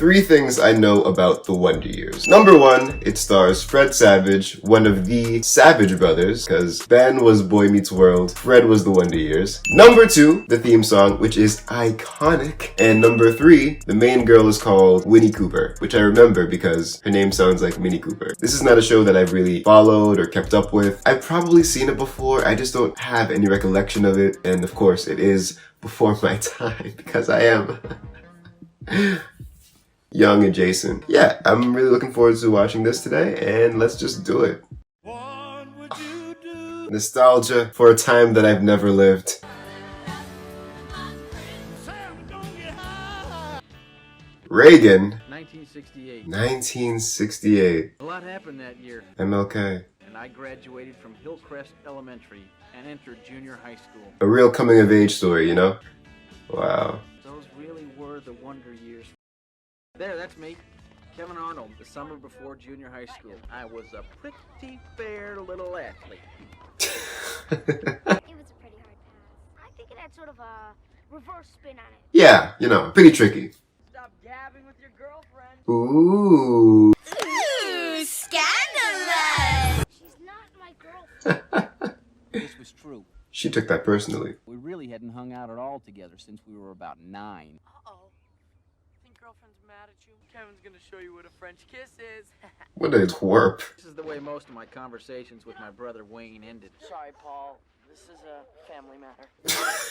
3 things I know about The Wonder Years. Number 1, it stars Fred Savage, one of the Savage brothers, because Ben was Boy Meets World, Fred was The Wonder Years. Number 2, the theme song, which is iconic. And number 3, the main girl is called Winnie Cooper, which I remember because her name sounds like Minnie Cooper. This is not a show that I've really followed or kept up with. I've probably seen it before, I just don't have any recollection of it. And of course, it is before my time because I am young adjacent. Yeah, I'm really looking forward to watching this today, and let's just do it. What would you do? Nostalgia for a time that I've never lived. Reagan. 1968. 1968. A lot happened that year. MLK. And I graduated from Hillcrest Elementary and entered junior high school. A real coming of age story, you know? Wow. Those really were the wonder years. There, that's me. Kevin Arnold, the summer before junior high school. I was a pretty fair little athlete. It was a pretty hard pass. I think it had sort of a reverse spin on it. Yeah, you know, pretty tricky. Stop gabbing with your girlfriend. Ooh. Ooh, scandalous! She's not my girlfriend. This was true. She took that personally. We really hadn't hung out at all together since we were about 9. Uh-oh. Think girlfriend's mad at you? Kevin's gonna show you what a French kiss is. What a twerp. This is the way most of my conversations with my brother Wayne ended. Sorry, Paul. This is a family matter.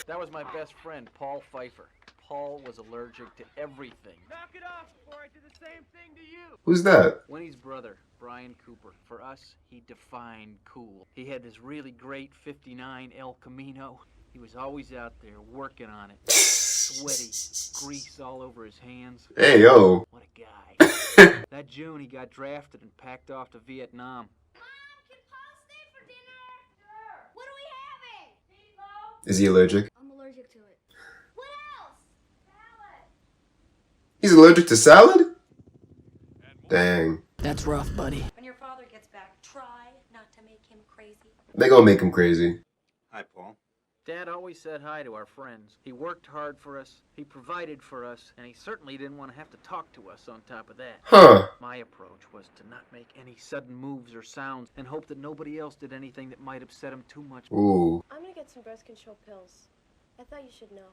That was my best friend, Paul Pfeiffer. Paul was allergic to everything. Knock it off before I do the same thing to you. Who's that? Winnie's brother, Brian Cooper. For us, he defined cool. He had this really great 59 El Camino. He was always out there working on it. Sweaty, grease all over his hands. Hey, yo. What a guy. That June, he got drafted and packed off to Vietnam. Mom, can Paul stay for dinner? Sure. What are we having? Meatloaf. Is he allergic? I'm allergic to it. What else? Salad. He's allergic to salad? Dang. That's rough, buddy. When your father gets back, try not to make him crazy. They gonna make him crazy. Hi, Paul. Dad always said hi to our friends. He worked hard for us, he provided for us, and he certainly didn't want to have to talk to us on top of that. Huh. My approach was to not make any sudden moves or sounds and hope that nobody else did anything that might upset him too much. Ooh. I'm gonna get some birth control pills. I thought you should know.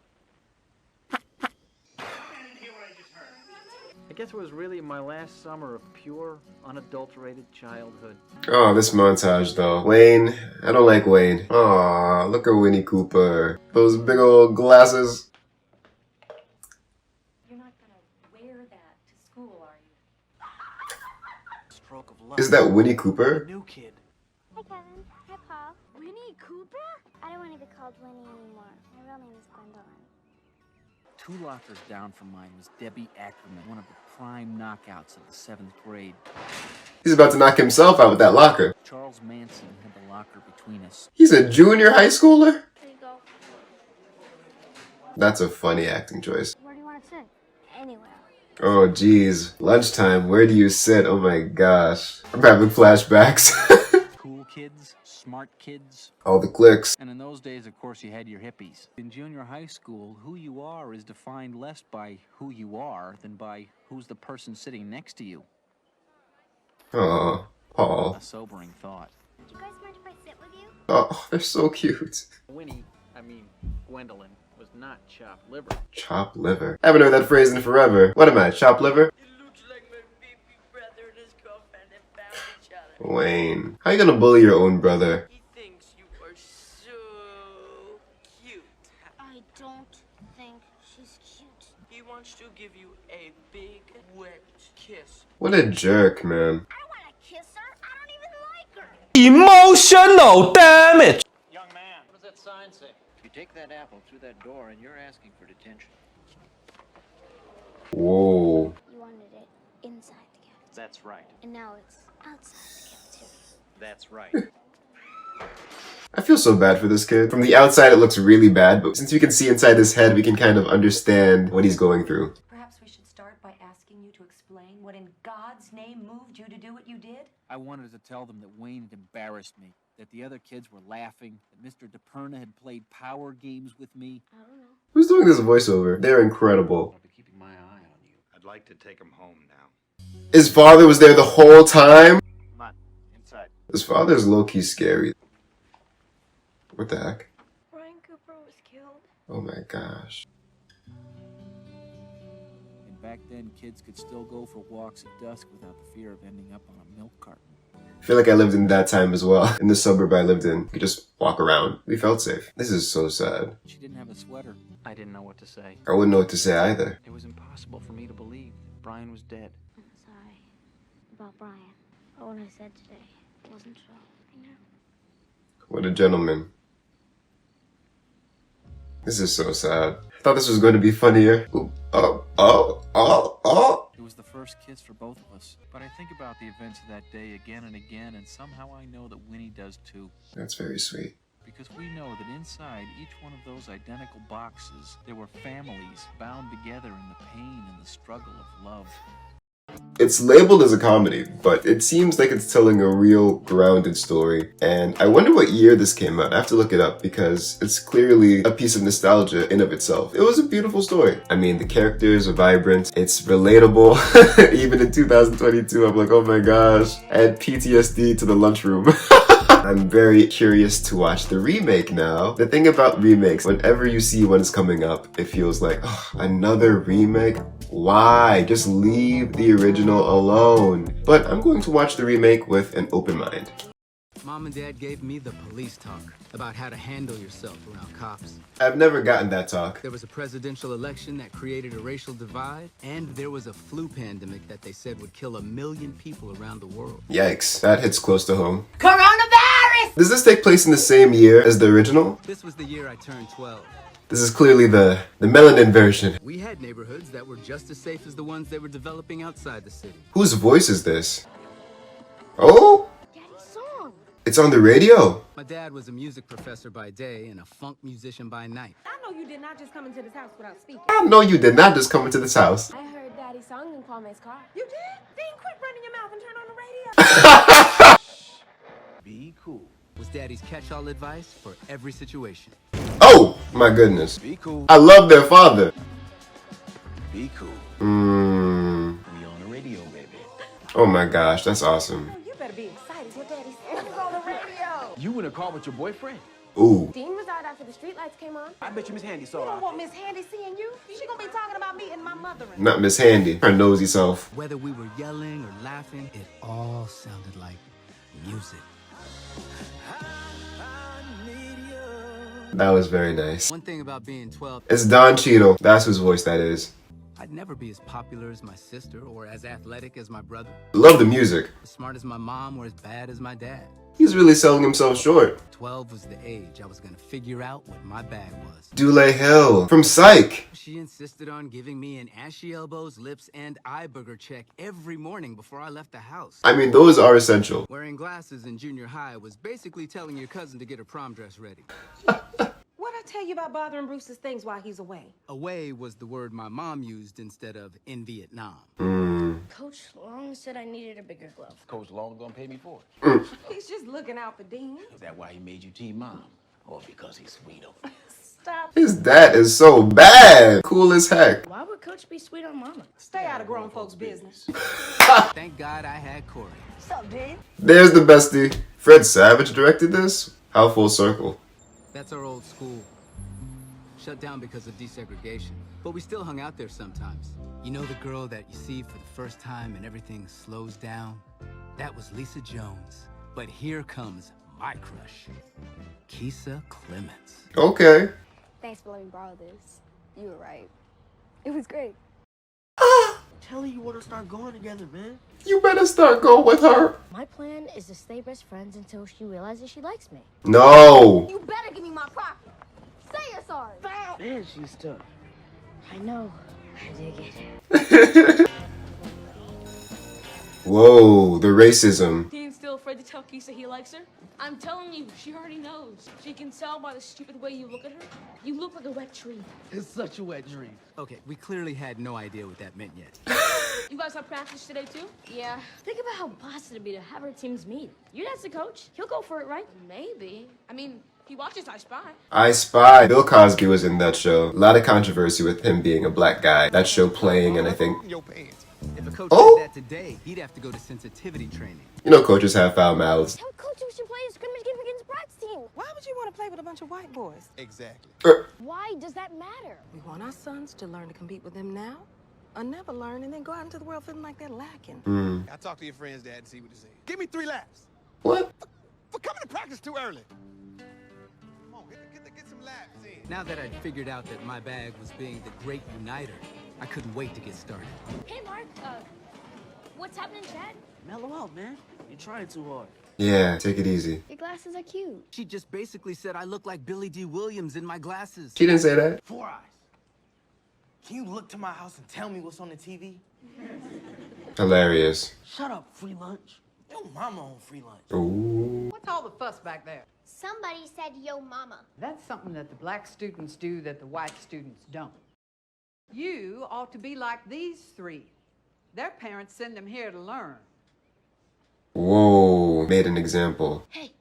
I guess it was really my last summer of pure, unadulterated childhood. Oh, this montage though. Wayne. I don't like Wayne. Aw, look at Winnie Cooper. Those big old glasses. You're not gonna wear that to school, are you? Stroke of luck. Is that Winnie Cooper? New kid. Hi, Kevin. Hi, Paul. Winnie Cooper? I don't want to be called Winnie anymore. My real name is Gwendolyn. 2 lockers down from mine was Debbie Ackerman, one of the prime knockouts of the 7th grade. He's about to knock himself out with that locker. Charles Manson had the locker between us. He's a junior high schooler? There you go. That's a funny acting choice. Where do you want to sit? Anywhere. Oh geez. Lunchtime, where do you sit? Oh my gosh. I'm having flashbacks. Cool kids, smart kids. All the clicks. And in those days, of course, you had your hippies. In junior high school, who you are is defined less by who you are than by who's the person sitting next to you. Oh, Paul. A sobering thought. Do you guys mind if I sit with you? Oh, they're so cute. Gwendolyn, was not chopped liver. Chopped liver. I haven't heard that phrase in forever. What am I, chopped liver? It looks like my baby brother and his girlfriend have found each other. Wayne. How you gonna bully your own brother? He thinks you are so cute. I don't think she's cute. He wants to give you a big, wet kiss. What a jerk, man. I don't want to kiss her. I don't even like her. Emotional damage. Young man, what does that sign say? You take that apple through that door and you're asking for detention. Whoa. You wanted it inside the cafeteria. That's right. And now it's outside the cafeteria. That's right. I feel so bad for this kid. From the outside, it looks really bad, but since we can see inside his head, we can kind of understand what he's going through. Perhaps we should start by asking you to explain what in God's name moved you to do what you did? I wanted to tell them that Wayne had embarrassed me, that the other kids were laughing, that Mr. DePerna had played power games with me. I don't know. Who's doing this voiceover? They're incredible. I'll be keeping my eye on you. I'd like to take him home now. His father was there the whole time? Come on, inside. His father's low-key scary. What the heck? Brian Cooper was killed. Oh my gosh. And back then, kids could still go for walks at dusk without the fear of ending up on a milk carton. I feel like I lived in that time as well. In the suburb I lived in, you could just walk around. We felt safe. This is so sad. She didn't have a sweater. I didn't know what to say. I wouldn't know what to say either. It was impossible for me to believe that Brian was dead. I'm sorry about Brian. But what I said today wasn't true. I know. What a gentleman. This is so sad. I thought this was going to be funnier. Ooh, oh. It was the first kiss for both of us. But I think about the events of that day again and again, and somehow I know that Winnie does too. That's very sweet. Because we know that inside each one of those identical boxes, there were families bound together in the pain and the struggle of love. It's labeled as a comedy, but it seems like it's telling a real grounded story. And I wonder what year this came out. I have to look it up because it's clearly a piece of nostalgia in of itself. It was a beautiful story. I mean, the characters are vibrant. It's relatable. Even in 2022, I'm like, oh my gosh. I had PTSD to the lunchroom. I'm very curious to watch the remake now. The thing about remakes, whenever you see one is coming up, it feels like, oh, another remake? Why? Just leave the original alone. But I'm going to watch the remake with an open mind. Mom and Dad gave me the police talk about how to handle yourself around cops. I've never gotten that talk. There was a presidential election that created a racial divide, and there was a flu pandemic that they said would kill 1 million people around the world. Yikes, that hits close to home. Coronavirus! Does this take place in the same year as the original? This was the year I turned 12. This is clearly the melanin version. We had neighborhoods that were just as safe as the ones they were developing outside the city. Whose voice is this? Oh? Daddy's song. It's on the radio. My dad was a music professor by day and a funk musician by night. I know you did not just come into this house without speaking. I know you did not just come into this house. I heard Daddy's song in Kwame's car. You did? Then quit running your mouth and turn on the radio. Be cool. Was Daddy's catch-all advice for every situation. Oh, my goodness. Be cool. I love their father. Be cool. Hmm. We on the radio, baby. Oh my gosh, that's awesome. You better be excited. Your daddy's on the radio. You in a car with your boyfriend? Ooh. Dean was out after the streetlights came on. I bet you Miss Handy You saw don't her. want Miss Handy seeing you. She gonna be talking about me and my mother. Not Miss Handy. Her nosy self. Whether we were yelling or laughing, it all sounded like music. That was very nice. One thing about being 12, It's Don Cheadle. That's whose voice that is. I'd never be as popular as my sister or as athletic as my brother, Love the music. as smart as my mom or as bad as my dad. He's really selling himself short. 12 was the age I was gonna figure out what my bag was. Dule Hill from Psych. She insisted on giving me an ashy elbows, lips, and eye burger check every morning before I left the house. I mean, those are essential. Wearing glasses in junior high was basically telling your cousin to get her prom dress ready. What'd I tell you about bothering Bruce's things while he's away? Away was the word my mom used instead of in Vietnam. Coach Long said I needed a bigger glove. Coach Long gonna pay me for it. He's just looking out for Dean. Is that why he made you team mom? Or because he's sweet on Stop. His dad is so bad. Cool as heck. Why would Coach be sweet on Mama? Stay out of grown folks' business. Thank God I had Corey. What's up, Dean? There's the bestie. Fred Savage directed this? How full circle. That's our old school. Shut down because of desegregation. But we still hung out there sometimes. You know the girl that you see for the first time and everything slows down? That was Lisa Jones. But here comes my crush, Keisha Clements. Okay. Thanks for letting me borrow this. You were right. It was great. Telling you want to start going together, man. You better start going with her. My plan is to stay best friends until she realizes she likes me. No. You better give me my property. Say you're sorry. Man, she's tough. I know. I dig it. Whoa, the racism. Dean's still afraid to tell Keisha he likes her? I'm telling you, she already knows. She can tell by the stupid way you look at her. You look like a wet tree. It's such a wet dream. Okay, we clearly had no idea what that meant yet. You guys have practice today, too? Yeah. Think about how boss it'd be to have our teams meet. Your dad's the coach. He'll go for it, right? Maybe. I mean, He watches I Spy. I Spy. Bill Cosby was in that show. A lot of controversy with him being a black guy. That show playing, and I think... If a coach Oh! did that today, he'd have to go to sensitivity training. You know coaches have foul mouths. Tell coach we should play a scrimmage game against Brad's team. Why would you want to play with a bunch of white boys? Exactly. Why does that matter? We want our sons to learn to compete with them now, or never learn and then go out into the world feeling like they're lacking. I talk to your friend's dad and see what he says. Give me 3 laps. What? For coming to practice too early. Come on, get some laps in. Now that I'd figured out that my bag was being the great uniter, I couldn't wait to get started. Hey, Mark. What's happening, Chad? Mellow out, man. You're trying too hard. Yeah, take it easy. Your glasses are cute. She just basically said I look like Billy D. Williams in my glasses. She didn't say that. 4 Eyes. Can you look to my house and tell me what's on the TV? Hilarious. Shut up, free lunch. Your mama on free lunch. Ooh. What's all the fuss back there? Somebody said yo mama. That's something that the black students do that the white students don't. You ought to be like these 3. Their parents send them here to learn. Whoa. Made an example. Hey,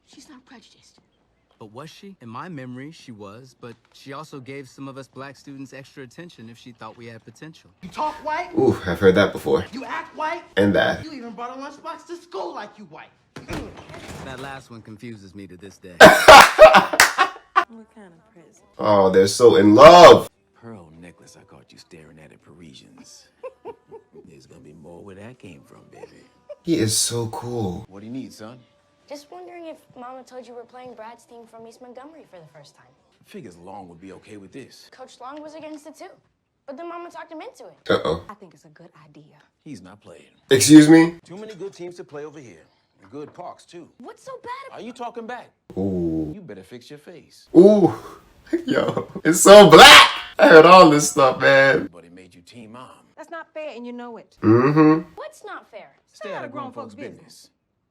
she's not prejudiced. But was she? In my memory, she was, but she also gave some of us black students extra attention if she thought we had potential. You talk white, Ooh, I've heard that before. you act white, And that. you even brought a lunchbox to school like you white. That last one confuses me to this day. What kind of present? Oh, they're so in love. Pearl necklace I caught you staring at Parisians. There's gonna be more where that came from, baby. He is so cool. What do you need, son? Just wondering if Mama told you we're playing Brad's team from East Montgomery for the first time. Figures Long would be okay with this. Coach Long was against it too. But then Mama talked him into it. Uh-oh. I think it's a good idea. He's not playing. Excuse me? Too many good teams to play over here. And good parks, too. What's so bad Are you talking back? Ooh. You better fix your face. Ooh. Yo, it's so black. I heard all this stuff, man. But it made you team mom. That's not fair, and you know it. Mm-hmm. What's not fair? Stay out of grown folks' business.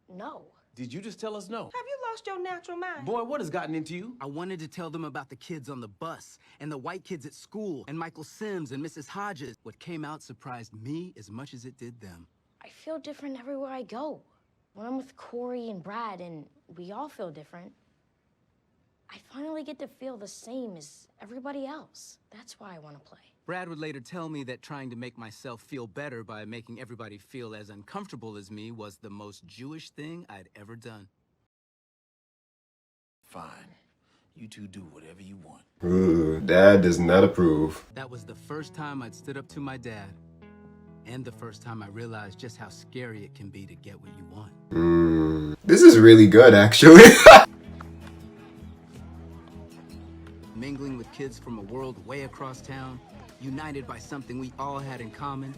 No. Did you just tell us no? Have you lost your natural mind? Boy, what has gotten into you? I wanted to tell them about the kids on the bus, and the white kids at school, and Michael Sims and Mrs. Hodges. What came out surprised me as much as it did them. I feel different everywhere I go. When I'm with Corey and Brad, and we all feel different, I finally get to feel the same as everybody else. That's why I want to play. Brad would later tell me that trying to make myself feel better by making everybody feel as uncomfortable as me was the most Jewish thing I'd ever done. Fine. You two do whatever you want. Ooh, Dad does not approve. That was the first time I'd stood up to my dad. And the first time I realized just how scary it can be to get what you want. This is really good, actually. Mingling with kids from a world way across town, united by something we all had in common.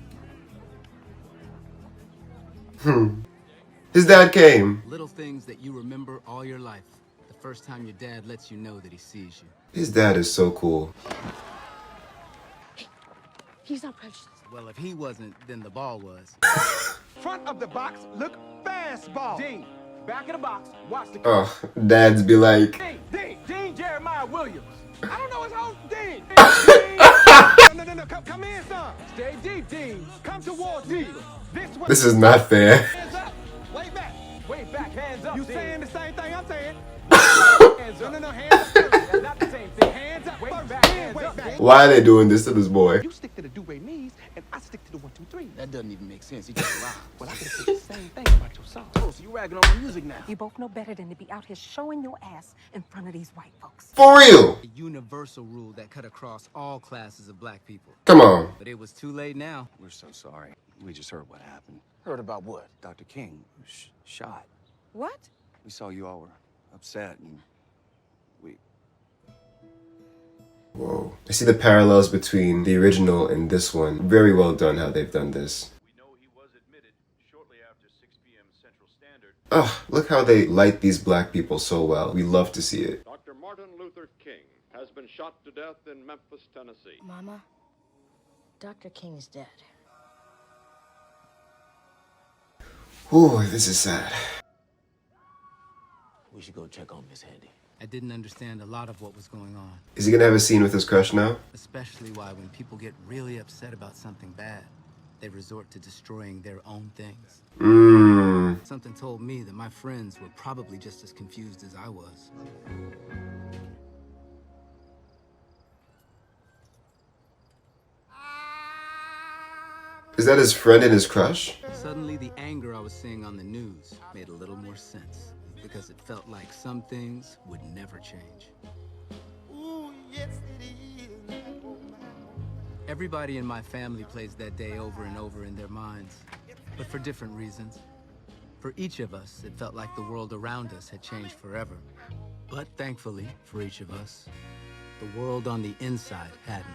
His dad came. Little things that you remember all your life. The first time your dad lets you know that he sees you. His dad is so cool. He's not prejudiced. Well, if he wasn't, then the ball was. Front of the box, look fastball. Dean, back of the box, watch the... Oh, dads be like... Dean Jeremiah Williams. I don't know his whole Dean. No, come in, son. Stay deep, Dean. Come towards me. This is not fair. Hands up, way back. Way back, hands up, You Dean. saying the same thing I'm saying? Hands up. No, hands up. That's not the same thing. Hands up, Way first, back, then hands way up, back. Dean. Why are they doing this to this boy? You stick to the do-re-mi's, and I stick to the 1, 2, 3. That doesn't even make sense. He just lied. Well, I can say the same thing about your song. Oh, so you ragging on my music now? You both know better than to be out here showing your ass in front of these white folks. For real. A universal rule that cut across all classes of black people. Come on. But it was too late now. We're so sorry. We just heard what happened. Heard about what? Dr. King was shot. What? We saw you all were upset, and we... Whoa. I see the parallels between the original and this one. Very well done how they've done this. We know he was admitted shortly after 6 p.m. Central Standard. Ugh, look how they light these black people so well. We love to see it. Dr. Martin Luther King has been shot to death in Memphis, Tennessee. Mama, Dr. King's dead. Ooh, this is sad. We should go check on Miss Handy. I didn't understand a lot of what was going on. Is he gonna have a scene with his crush now? Especially why when people get really upset about something bad, they resort to destroying their own things. Something told me that my friends were probably just as confused as I was. Is that his friend and his crush? Suddenly, the anger I was seeing on the news made a little more sense, because it felt like some things would never change. Everybody in my family plays that day over and over in their minds, but for different reasons. For each of us, it felt like the world around us had changed forever. But thankfully, for each of us, the world on the inside hadn't.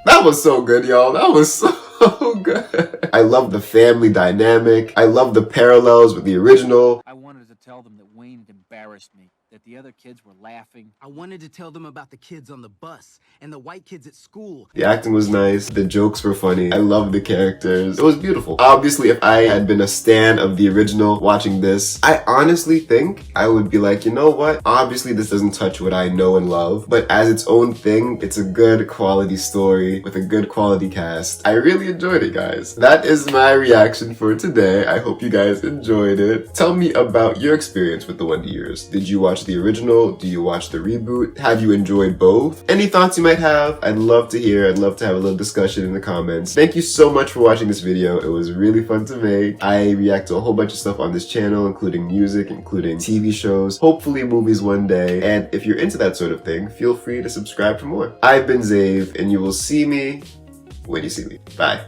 That was so good, y'all. That was so good. I love the family dynamic. I love the parallels with the original. I wanted to tell them that Wayne had embarrassed me, that the other kids were laughing. I wanted to tell them about the kids on the bus and the white kids at school. The acting was nice. The jokes were funny. I love the characters. It was beautiful. Obviously, if I had been a stan of the original watching this, I honestly think I would be like, you know what? Obviously, this doesn't touch what I know and love, but as its own thing, it's a good quality story with a good quality cast. I really enjoyed it, guys. That is my reaction for today. I hope you guys enjoyed it. Tell me about your experience with The Wonder Years. Did you watch the original? Do you watch the reboot? Have you enjoyed both? Any thoughts you might have? I'd love to hear. I'd love to have a little discussion in the comments. Thank you so much for watching this video. It was really fun to make. I react to a whole bunch of stuff on this channel, including music, including TV shows, hopefully movies one day. And if you're into that sort of thing, feel free to subscribe for more. I've been Zave, and you will see me when you see me. Bye.